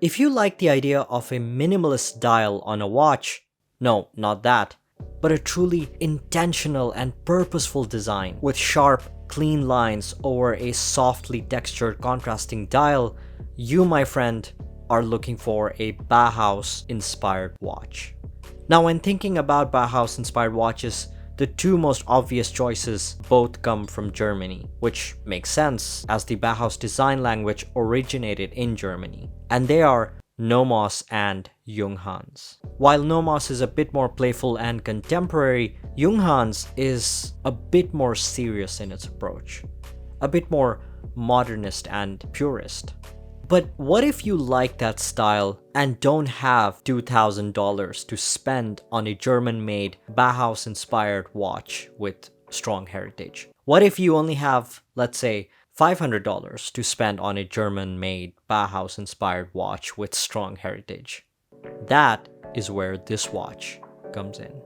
If you like the idea of a minimalist dial on a watch, no, not that, but a truly intentional and purposeful design with sharp, clean lines over a softly textured contrasting dial, you, my friend, are looking for a Bauhaus-inspired watch. Now, when thinking about Bauhaus-inspired watches, the two most obvious choices both come from Germany, which makes sense as the Bauhaus design language originated in Germany, and they are Nomos and Junghans. While Nomos is a bit more playful and contemporary, Junghans is a bit more serious in its approach, a bit more modernist and purist. But what if you like that style and don't have $2,000 to spend on a German-made Bauhaus-inspired watch with strong heritage? What if you only have, let's say, $500 to spend on a German-made Bauhaus-inspired watch with strong heritage? That is where this watch comes in.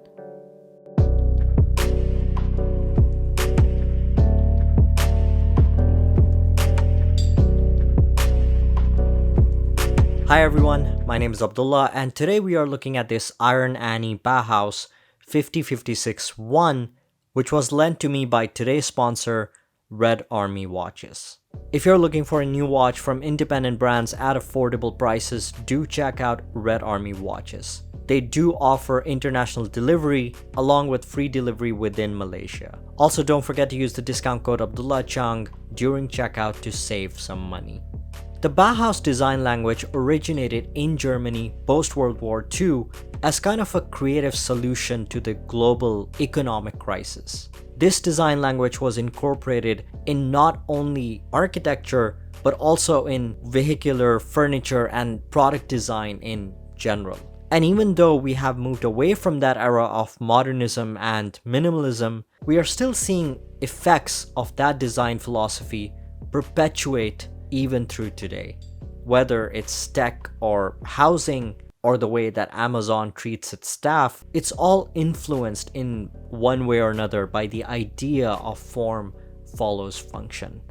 Hi everyone, my name is Abdullah, and today we are looking at this Iron Annie Bauhaus 5056-1, which was lent to me by today's sponsor, Red Army Watches. If you're looking for a new watch from independent brands at affordable prices, do check out Red Army Watches. They do offer international delivery along with free delivery within Malaysia. Also, don't forget to use the discount code ABDULLAHCHANG during checkout to save some money. The Bauhaus design language originated in Germany post-World War II as kind of a creative solution to the global economic crisis. This design language was incorporated in not only architecture, but also in vehicular, furniture, and product design in general. And even though we have moved away from that era of modernism and minimalism, we are still seeing effects of that design philosophy perpetuate even through today. Whether it's tech or housing or the way that Amazon treats its staff, it's all influenced in one way or another by the idea of form follows function.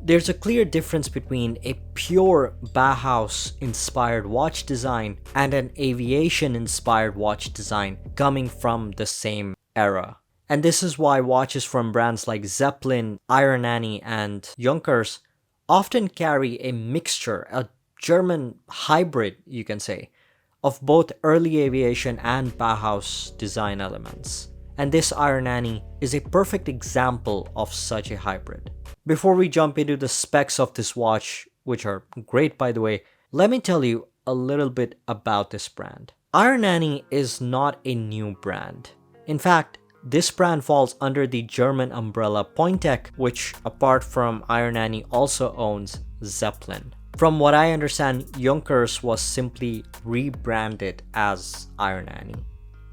There's a clear difference between a pure Bauhaus-inspired watch design and an aviation-inspired watch design coming from the same era. And this is why watches from brands like Zeppelin, Iron Annie, and Junkers often carry a mixture, a German hybrid, you can say, of both early aviation and Bauhaus design elements. And this Iron Annie is a perfect example of such a hybrid. Before we jump into the specs of this watch, which are great by the way, let me tell you a little bit about this brand. Iron Annie is not a new brand. In fact, this brand falls under the German umbrella Pointec, which apart from Iron Annie also owns Zeppelin. From what I understand, Junkers was simply rebranded as Iron Annie.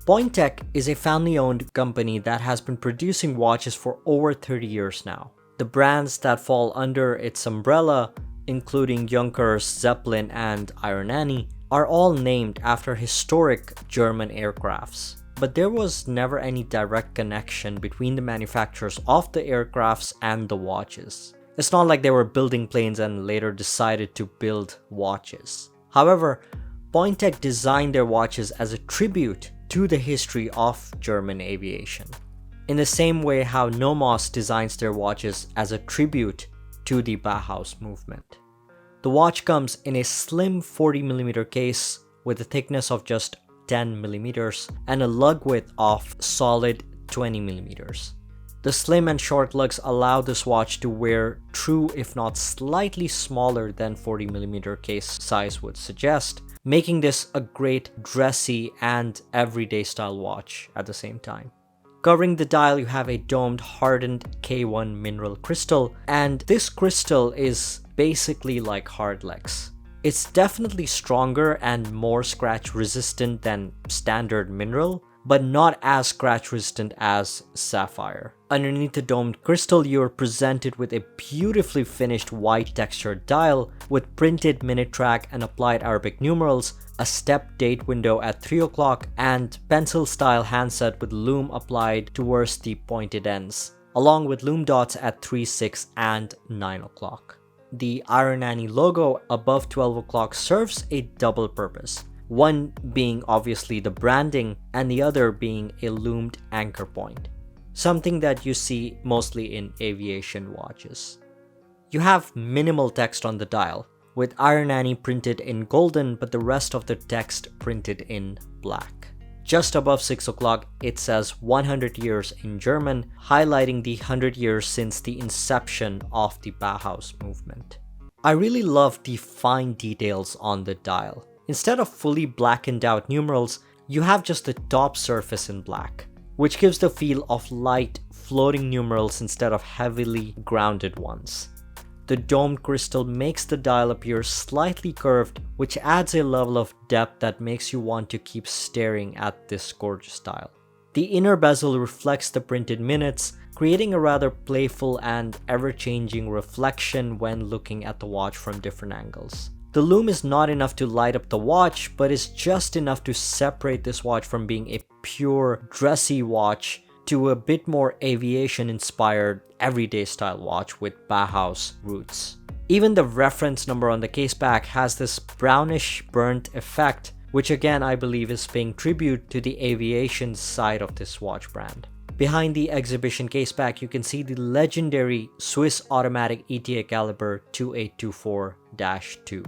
Pointec is a family-owned company that has been producing watches for over 30 years now. The brands that fall under its umbrella, including Junkers, Zeppelin, and Iron Annie, are all named after historic German aircrafts. But there was never any direct connection between the manufacturers of the aircrafts and the watches. It's not like they were building planes and later decided to build watches. However, Pointec designed their watches as a tribute to the history of German aviation, in the same way how Nomos designs their watches as a tribute to the Bauhaus movement. The watch comes in a slim 40mm case with a thickness of just 10mm and a lug width of solid 20mm. The slim and short lugs allow this watch to wear true if not slightly smaller than 40mm case size would suggest, making this a great dressy and everyday style watch at the same time. Covering the dial you have a domed hardened K1 mineral crystal, and this crystal is basically like Hardlex. It's definitely stronger and more scratch resistant than standard mineral, but not as scratch resistant as sapphire. Underneath the domed crystal, you are presented with a beautifully finished white textured dial with printed minute track and applied Arabic numerals, a step date window at 3 o'clock, and pencil style handset with lume applied towards the pointed ends, along with lume dots at 3, 6, and 9 o'clock. the Iron Annie logo above 12 o'clock serves a double purpose. One being obviously the branding and the other being a loomed anchor point. Something that you see mostly in aviation watches. You have minimal text on the dial, with Iron Annie printed in golden but the rest of the text printed in black. Just above 6 o'clock, it says 100 years in German, highlighting the 100 years since the inception of the Bauhaus movement. I really love the fine details on the dial. Instead of fully blackened out numerals, you have just the top surface in black, which gives the feel of light, floating numerals instead of heavily grounded ones. The domed crystal makes the dial appear slightly curved, which adds a level of depth that makes you want to keep staring at this gorgeous dial. The inner bezel reflects the printed minutes, creating a rather playful and ever-changing reflection when looking at the watch from different angles. The lume is not enough to light up the watch, but is just enough to separate this watch from being a pure dressy watch to a bit more aviation-inspired, everyday style watch with Bauhaus roots. Even the reference number on the case back has this brownish burnt effect, which again I believe is paying tribute to the aviation side of this watch brand. Behind the exhibition case back, you can see the legendary Swiss automatic ETA caliber 2824-2.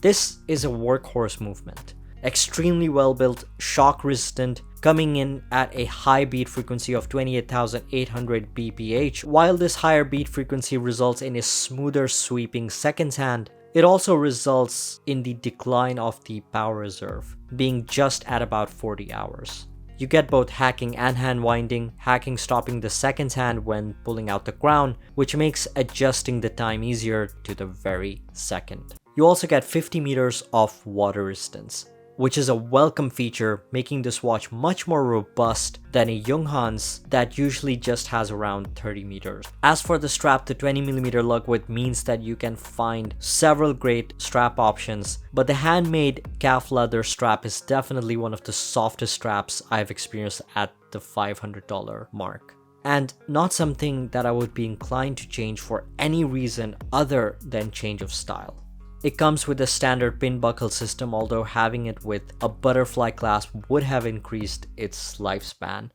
This is a workhorse movement. Extremely well built, shock resistant, coming in at a high beat frequency of 28,800 bph. While this higher beat frequency results in a smoother sweeping seconds hand, it also results in the decline of the power reserve, being just at about 40 hours. You get both hacking and hand winding, hacking stopping the seconds hand when pulling out the crown, which makes adjusting the time easier to the very second. You also get 50 meters of water resistance, which is a welcome feature, making this watch much more robust than a Junghans that usually just has around 30 meters. As for the strap, the 20mm lug width means that you can find several great strap options, but the handmade calf leather strap is definitely one of the softest straps I've experienced at the $500 mark. And not something that I would be inclined to change for any reason other than change of style. It comes with a standard pin buckle system, although having it with a butterfly clasp would have increased its lifespan.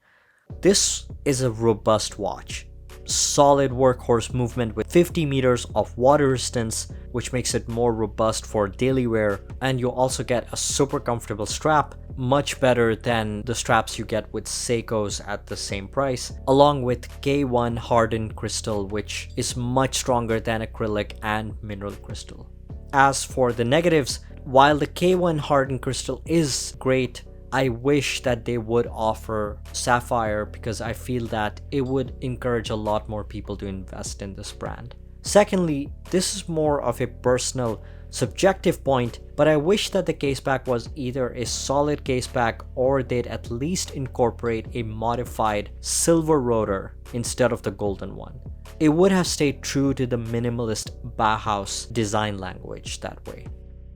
This is a robust watch. Solid workhorse movement with 50 meters of water resistance, which makes it more robust for daily wear, and you also get a super comfortable strap, much better than the straps you get with Seikos at the same price, along with K1 hardened crystal, which is much stronger than acrylic and mineral crystal. As for the negatives, while the K1 hardened crystal is great, I wish that they would offer sapphire because I feel that it would encourage a lot more people to invest in this brand. Secondly, this is more of a personal, subjective point, but I wish that the caseback was either a solid caseback or they'd at least incorporate a modified silver rotor instead of the golden one. It would have stayed true to the minimalist Bauhaus design language that way.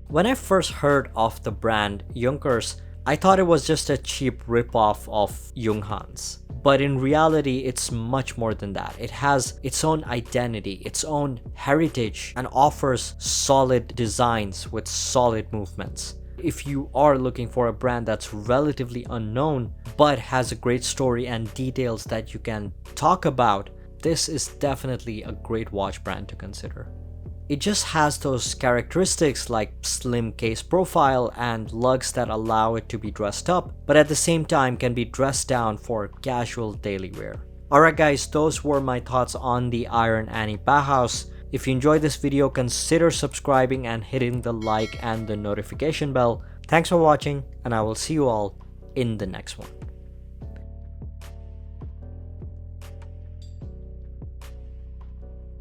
When I first heard of the brand Junkers, I thought it was just a cheap ripoff of Junghans. But in reality, it's much more than that. It has its own identity, its own heritage, and offers solid designs with solid movements. If you are looking for a brand that's relatively unknown, but has a great story and details that you can talk about, this is definitely a great watch brand to consider. It just has those characteristics like slim case profile and lugs that allow it to be dressed up, but at the same time can be dressed down for casual daily wear. Alright guys, those were my thoughts on the Iron Annie Bauhaus. If you enjoyed this video, consider subscribing and hitting the like and the notification bell. Thanks for watching, and I will see you all in the next one.